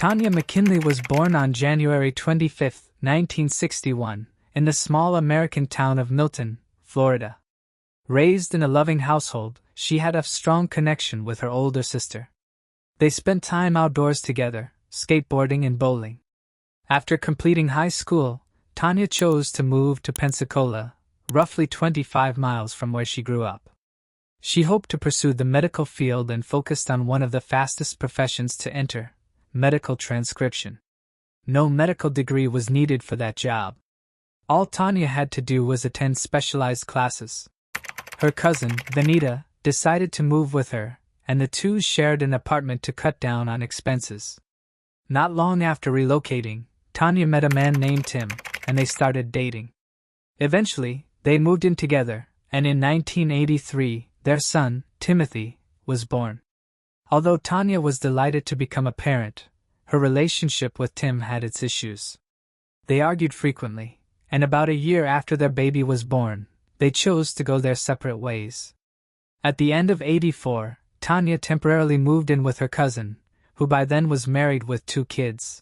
Tanya McKinley was born on January 25, 1961, in the small American town of Milton, Florida. Raised in a loving household, she had a strong connection with her older sister. They spent time outdoors together, skateboarding and bowling. After completing high school, Tanya chose to move to Pensacola, roughly 25 miles from where she grew up. She hoped to pursue the medical field and focused on one of the fastest professions to enter: medical transcription. No medical degree was needed for that job. All Tanya had to do was attend specialized classes. Her cousin, Vanita, decided to move with her, and the two shared an apartment to cut down on expenses. Not long after relocating, Tanya met a man named Tim, and they started dating. Eventually, they moved in together, and in 1983, their son, Timothy, was born. Although Tanya was delighted to become a parent, her relationship with Tim had its issues. They argued frequently, and about a year after their baby was born, they chose to go their separate ways. At the end of '84, Tanya temporarily moved in with her cousin, who by then was married with 2 kids.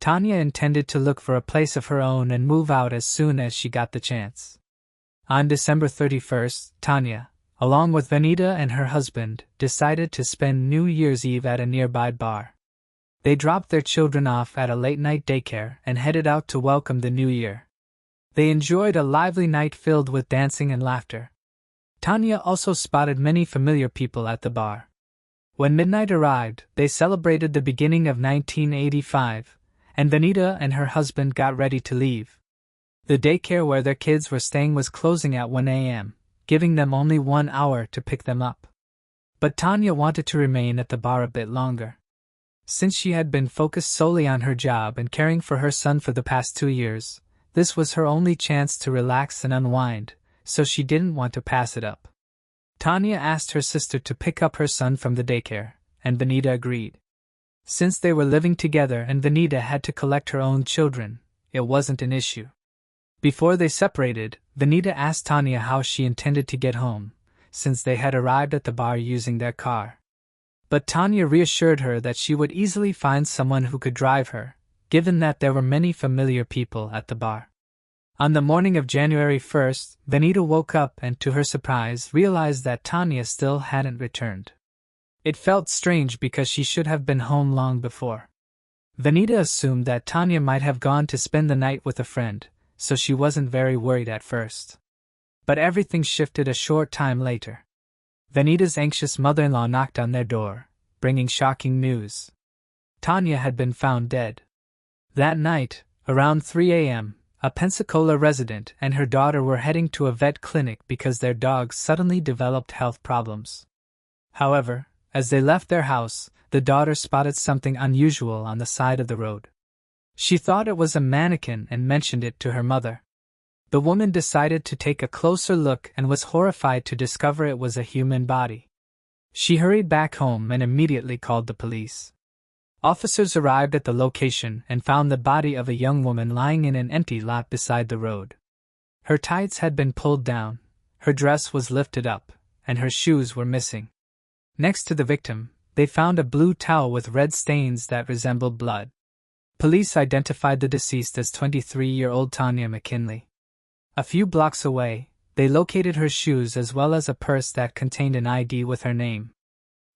Tanya intended to look for a place of her own and move out as soon as she got the chance. On December 31st, Tanya, along with Vanita and her husband, decided to spend New Year's Eve at a nearby bar. They dropped their children off at a late-night daycare and headed out to welcome the new year. They enjoyed a lively night filled with dancing and laughter. Tanya also spotted many familiar people at the bar. When midnight arrived, they celebrated the beginning of 1985, and Vanita and her husband got ready to leave. The daycare where their kids were staying was closing at 1 a.m., giving them only 1 hour to pick them up. But Tanya wanted to remain at the bar a bit longer. Since she had been focused solely on her job and caring for her son for the past 2 years, this was her only chance to relax and unwind, so she didn't want to pass it up. Tanya asked her sister to pick up her son from the daycare, and Vanita agreed. Since they were living together and Vanita had to collect her own children, it wasn't an issue. Before they separated, Vanita asked Tanya how she intended to get home, since they had arrived at the bar using their car. But Tanya reassured her that she would easily find someone who could drive her, given that there were many familiar people at the bar. On the morning of January 1st, Vanita woke up and, to her surprise, realized that Tanya still hadn't returned. It felt strange because she should have been home long before. Vanita assumed that Tanya might have gone to spend the night with a friend, so she wasn't very worried at first. But everything shifted a short time later. Vanita's anxious mother-in-law knocked on their door, bringing shocking news. Tanya had been found dead. That night, around 3 a.m., a Pensacola resident and her daughter were heading to a vet clinic because their dog suddenly developed health problems. However, as they left their house, the daughter spotted something unusual on the side of the road. She thought it was a mannequin and mentioned it to her mother. The woman decided to take a closer look and was horrified to discover it was a human body. She hurried back home and immediately called the police. Officers arrived at the location and found the body of a young woman lying in an empty lot beside the road. Her tights had been pulled down, her dress was lifted up, and her shoes were missing. Next to the victim, they found a blue towel with red stains that resembled blood. Police identified the deceased as 23-year-old Tanya McKinley. A few blocks away, they located her shoes as well as a purse that contained an ID with her name.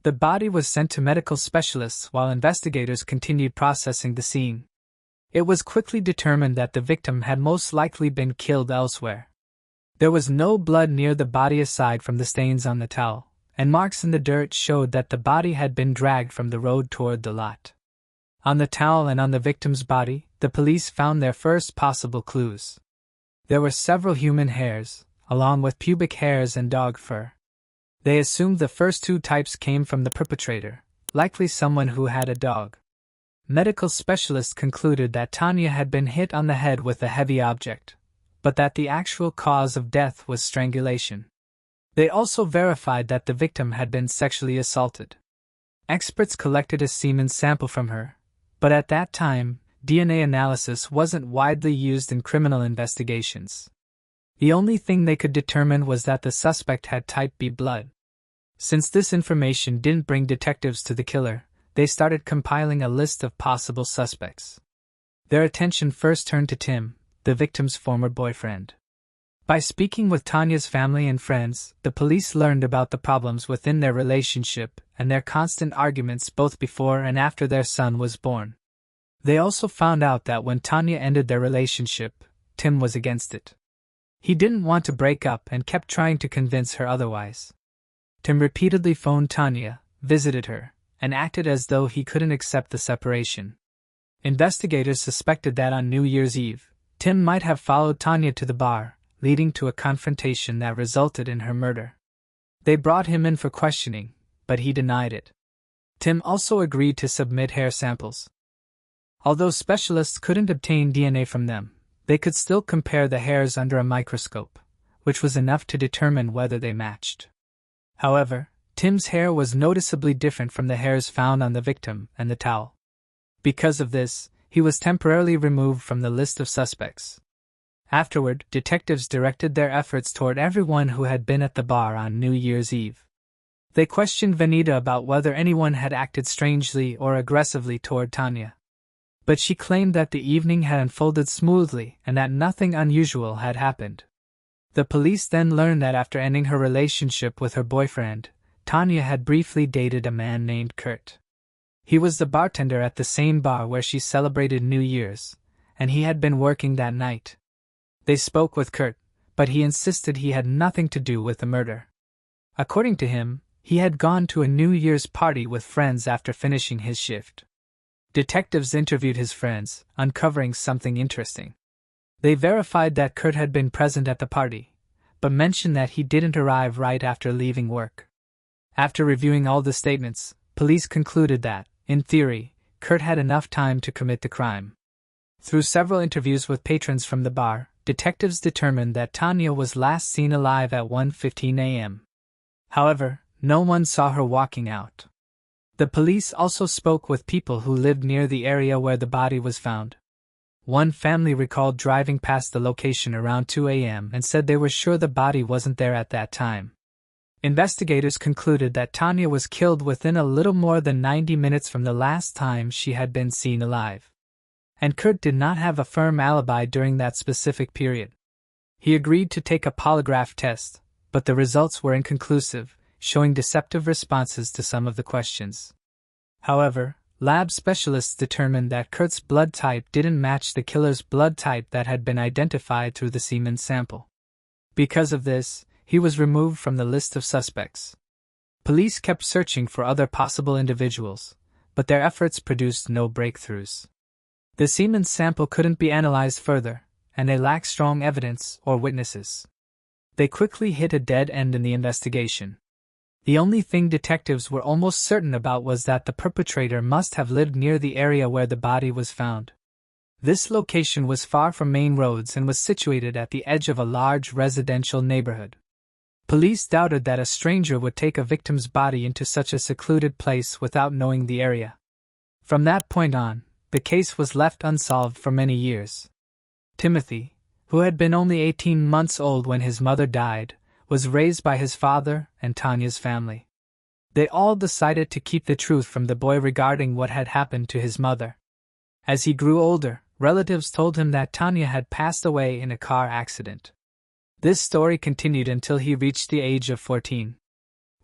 The body was sent to medical specialists while investigators continued processing the scene. It was quickly determined that the victim had most likely been killed elsewhere. There was no blood near the body aside from the stains on the towel, and marks in the dirt showed that the body had been dragged from the road toward the lot. On the towel and on the victim's body, the police found their first possible clues. There were several human hairs, along with pubic hairs and dog fur. They assumed the first 2 types came from the perpetrator, likely someone who had a dog. Medical specialists concluded that Tanya had been hit on the head with a heavy object, but that the actual cause of death was strangulation. They also verified that the victim had been sexually assaulted. Experts collected a semen sample from her, but at that time, DNA analysis wasn't widely used in criminal investigations. The only thing they could determine was that the suspect had type B blood. Since this information didn't bring detectives to the killer, they started compiling a list of possible suspects. Their attention first turned to Tim, the victim's former boyfriend. By speaking with Tanya's family and friends, the police learned about the problems within their relationship and their constant arguments both before and after their son was born. They also found out that when Tanya ended their relationship, Tim was against it. He didn't want to break up and kept trying to convince her otherwise. Tim repeatedly phoned Tanya, visited her, and acted as though he couldn't accept the separation. Investigators suspected that on New Year's Eve, Tim might have followed Tanya to the bar, leading to a confrontation that resulted in her murder. They brought him in for questioning, but he denied it. Tim also agreed to submit hair samples. Although specialists couldn't obtain DNA from them, they could still compare the hairs under a microscope, which was enough to determine whether they matched. However, Tim's hair was noticeably different from the hairs found on the victim and the towel. Because of this, he was temporarily removed from the list of suspects. Afterward, detectives directed their efforts toward everyone who had been at the bar on New Year's Eve. They questioned Vanita about whether anyone had acted strangely or aggressively toward Tanya. But she claimed that the evening had unfolded smoothly and that nothing unusual had happened. The police then learned that after ending her relationship with her boyfriend, Tanya had briefly dated a man named Kurt. He was the bartender at the same bar where she celebrated New Year's, and he had been working that night. They spoke with Kurt, but he insisted he had nothing to do with the murder. According to him, he had gone to a New Year's party with friends after finishing his shift. Detectives interviewed his friends, uncovering something interesting. They verified that Kurt had been present at the party, but mentioned that he didn't arrive right after leaving work. After reviewing all the statements, police concluded that, in theory, Kurt had enough time to commit the crime. Through several interviews with patrons from the bar, detectives determined that Tanya was last seen alive at 1:15 a.m. However, no one saw her walking out. The police also spoke with people who lived near the area where the body was found. One family recalled driving past the location around 2 a.m. and said they were sure the body wasn't there at that time. Investigators concluded that Tanya was killed within a little more than 90 minutes from the last time she had been seen alive. And Kurt did not have a firm alibi during that specific period. He agreed to take a polygraph test, but the results were inconclusive, showing deceptive responses to some of the questions. However, lab specialists determined that Kurt's blood type didn't match the killer's blood type that had been identified through the semen sample. Because of this, he was removed from the list of suspects. Police kept searching for other possible individuals, but their efforts produced no breakthroughs. The semen sample couldn't be analyzed further, and they lacked strong evidence or witnesses. They quickly hit a dead end in the investigation. The only thing detectives were almost certain about was that the perpetrator must have lived near the area where the body was found. This location was far from main roads and was situated at the edge of a large residential neighborhood. Police doubted that a stranger would take a victim's body into such a secluded place without knowing the area. From that point on, the case was left unsolved for many years. Timothy, who had been only 18 months old when his mother died, was raised by his father and Tanya's family. They all decided to keep the truth from the boy regarding what had happened to his mother. As he grew older, relatives told him that Tanya had passed away in a car accident. This story continued until he reached the age of 14.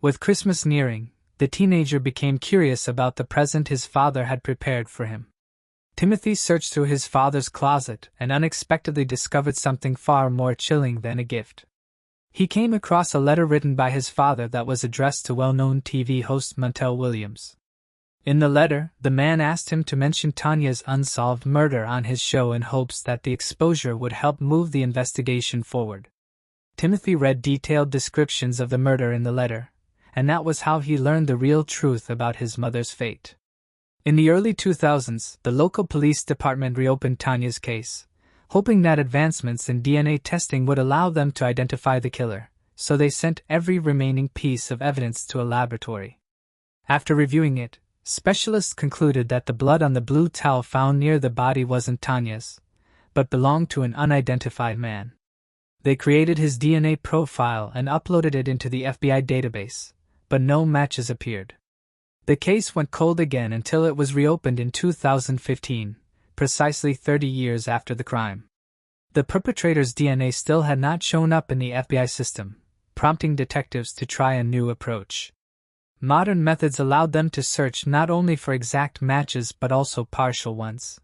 With Christmas nearing, the teenager became curious about the present his father had prepared for him. Timothy searched through his father's closet and unexpectedly discovered something far more chilling than a gift. He came across a letter written by his father that was addressed to well-known TV host Montel Williams. In the letter, the man asked him to mention Tanya's unsolved murder on his show in hopes that the exposure would help move the investigation forward. Timothy read detailed descriptions of the murder in the letter, and that was how he learned the real truth about his mother's fate. In the early 2000s, the local police department reopened Tanya's case, hoping that advancements in DNA testing would allow them to identify the killer, so they sent every remaining piece of evidence to a laboratory. After reviewing it, specialists concluded that the blood on the blue towel found near the body wasn't Tanya's, but belonged to an unidentified man. They created his DNA profile and uploaded it into the FBI database, but no matches appeared. The case went cold again until it was reopened in 2015, precisely 30 years after the crime. The perpetrator's DNA still had not shown up in the FBI system, prompting detectives to try a new approach. Modern methods allowed them to search not only for exact matches but also partial ones.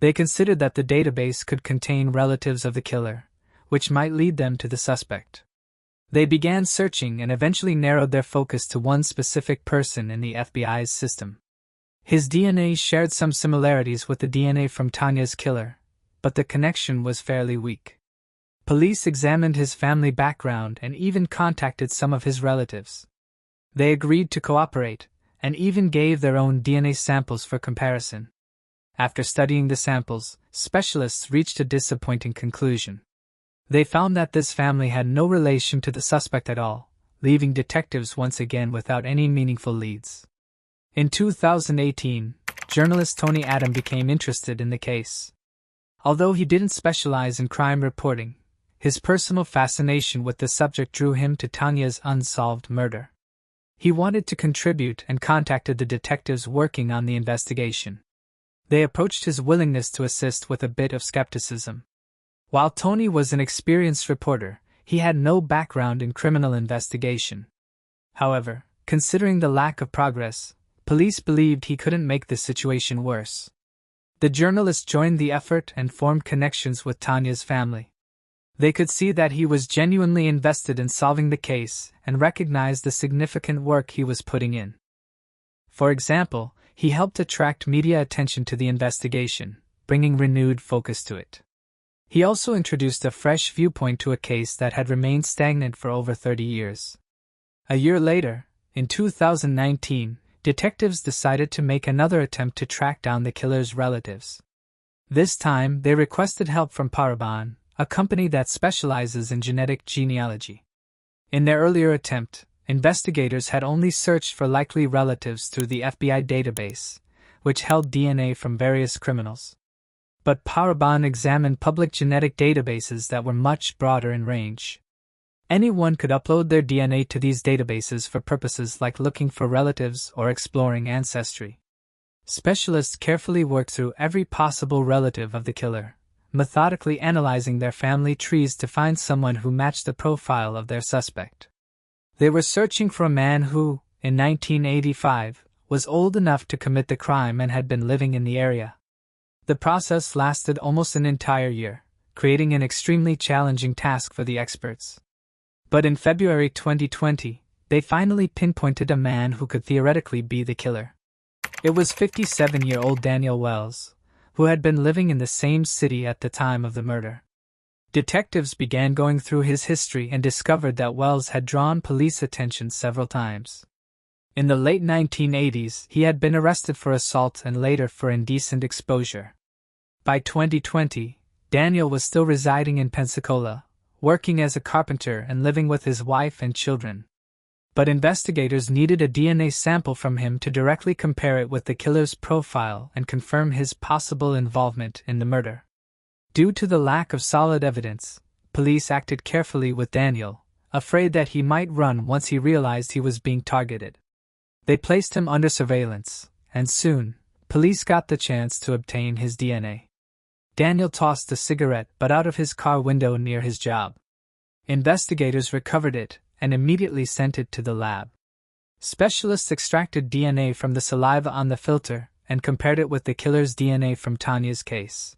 They considered that the database could contain relatives of the killer, which might lead them to the suspect. They began searching and eventually narrowed their focus to one specific person in the FBI's system. His DNA shared some similarities with the DNA from Tanya's killer, but the connection was fairly weak. Police examined his family background and even contacted some of his relatives. They agreed to cooperate, and even gave their own DNA samples for comparison. After studying the samples, specialists reached a disappointing conclusion. They found that this family had no relation to the suspect at all, leaving detectives once again without any meaningful leads. In 2018, journalist Tony Adam became interested in the case. Although he didn't specialize in crime reporting, his personal fascination with the subject drew him to Tanya's unsolved murder. He wanted to contribute and contacted the detectives working on the investigation. They approached his willingness to assist with a bit of skepticism. While Tony was an experienced reporter, he had no background in criminal investigation. However, considering the lack of progress, police believed he couldn't make the situation worse. The journalist joined the effort and formed connections with Tanya's family. They could see that he was genuinely invested in solving the case and recognized the significant work he was putting in. For example, he helped attract media attention to the investigation, bringing renewed focus to it. He also introduced a fresh viewpoint to a case that had remained stagnant for over 30 years. A year later, in 2019, detectives decided to make another attempt to track down the killer's relatives. This time, they requested help from Parabon, a company that specializes in genetic genealogy. In their earlier attempt, investigators had only searched for likely relatives through the FBI database, which held DNA from various criminals. But Parabon examined public genetic databases that were much broader in range. Anyone could upload their DNA to these databases for purposes like looking for relatives or exploring ancestry. Specialists carefully worked through every possible relative of the killer, methodically analyzing their family trees to find someone who matched the profile of their suspect. They were searching for a man who, in 1985, was old enough to commit the crime and had been living in the area. The process lasted almost an entire year, creating an extremely challenging task for the experts. But in February 2020, they finally pinpointed a man who could theoretically be the killer. It was 57-year-old Daniel Wells, who had been living in the same city at the time of the murder. Detectives began going through his history and discovered that Wells had drawn police attention several times. In the late 1980s, he had been arrested for assault and later for indecent exposure. By 2020, Daniel was still residing in Pensacola, working as a carpenter and living with his wife and children. But investigators needed a DNA sample from him to directly compare it with the killer's profile and confirm his possible involvement in the murder. Due to the lack of solid evidence, police acted carefully with Daniel, afraid that he might run once he realized he was being targeted. They placed him under surveillance, and soon, police got the chance to obtain his DNA. Daniel tossed a cigarette butt out of his car window near his job. Investigators recovered it and immediately sent it to the lab. Specialists extracted DNA from the saliva on the filter and compared it with the killer's DNA from Tanya's case.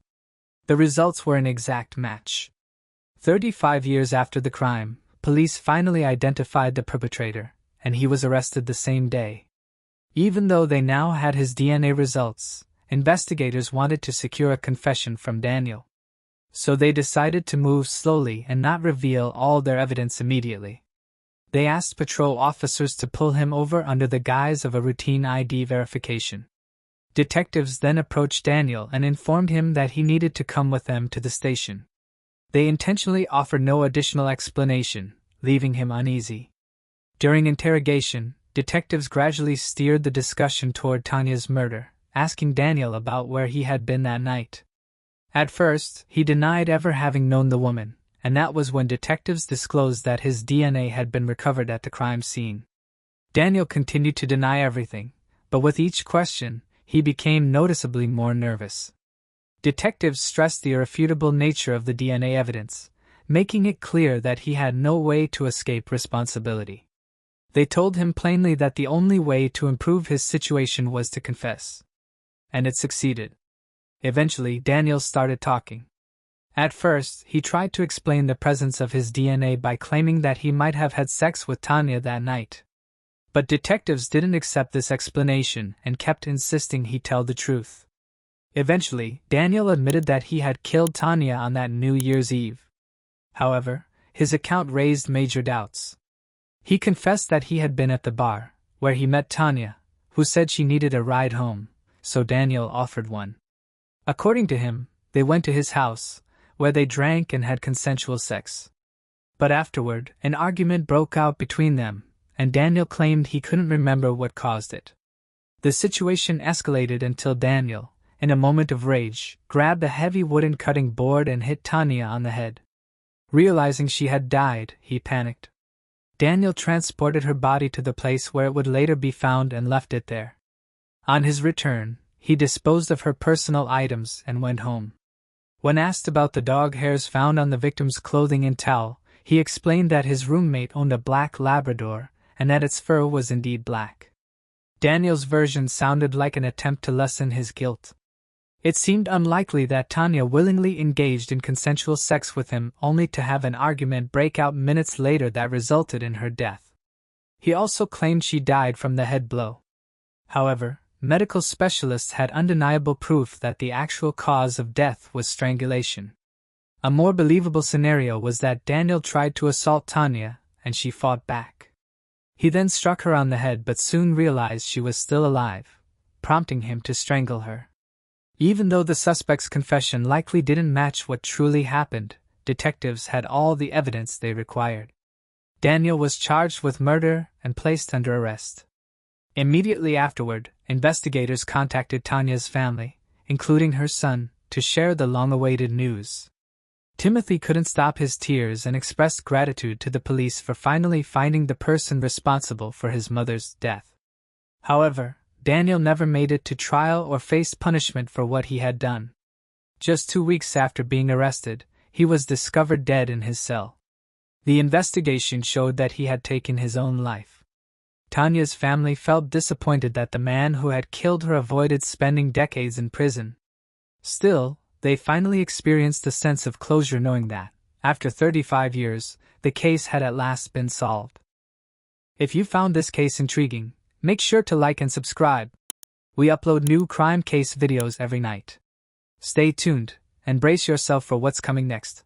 The results were an exact match. 35 years after the crime, police finally identified the perpetrator, and he was arrested the same day. Even though they now had his DNA results, investigators wanted to secure a confession from Daniel. So they decided to move slowly and not reveal all their evidence immediately. They asked patrol officers to pull him over under the guise of a routine ID verification. Detectives then approached Daniel and informed him that he needed to come with them to the station. They intentionally offered no additional explanation, leaving him uneasy. During interrogation, detectives gradually steered the discussion toward Tanya's murder, asking Daniel about where he had been that night. At first, he denied ever having known the woman, and that was when detectives disclosed that his DNA had been recovered at the crime scene. Daniel continued to deny everything, but with each question, he became noticeably more nervous. Detectives stressed the irrefutable nature of the DNA evidence, making it clear that he had no way to escape responsibility. They told him plainly that the only way to improve his situation was to confess. And it succeeded. Eventually, Daniel started talking. At first, he tried to explain the presence of his DNA by claiming that he might have had sex with Tanya that night. But detectives didn't accept this explanation and kept insisting he tell the truth. Eventually, Daniel admitted that he had killed Tanya on that New Year's Eve. However, his account raised major doubts. He confessed that he had been at the bar, where he met Tanya, who said she needed a ride home, so Daniel offered one. According to him, they went to his house, where they drank and had consensual sex. But afterward, an argument broke out between them, and Daniel claimed he couldn't remember what caused it. The situation escalated until Daniel, in a moment of rage, grabbed a heavy wooden cutting board and hit Tanya on the head. Realizing she had died, he panicked. Daniel transported her body to the place where it would later be found and left it there. On his return, he disposed of her personal items and went home. When asked about the dog hairs found on the victim's clothing and towel, he explained that his roommate owned a black Labrador and that its fur was indeed black. Daniel's version sounded like an attempt to lessen his guilt. It seemed unlikely that Tanya willingly engaged in consensual sex with him only to have an argument break out minutes later that resulted in her death. He also claimed she died from the head blow. However, medical specialists had undeniable proof that the actual cause of death was strangulation. A more believable scenario was that Daniel tried to assault Tanya, and she fought back. He then struck her on the head but soon realized she was still alive, prompting him to strangle her. Even though the suspect's confession likely didn't match what truly happened, detectives had all the evidence they required. Daniel was charged with murder and placed under arrest. Immediately afterward, investigators contacted Tanya's family, including her son, to share the long-awaited news. Timothy couldn't stop his tears and expressed gratitude to the police for finally finding the person responsible for his mother's death. However, Daniel never made it to trial or faced punishment for what he had done. Just 2 weeks after being arrested, he was discovered dead in his cell. The investigation showed that he had taken his own life. Tanya's family felt disappointed that the man who had killed her avoided spending decades in prison. Still, they finally experienced a sense of closure knowing that, after 35 years, the case had at last been solved. If you found this case intriguing, make sure to like and subscribe. We upload new crime case videos every night. Stay tuned and brace yourself for what's coming next.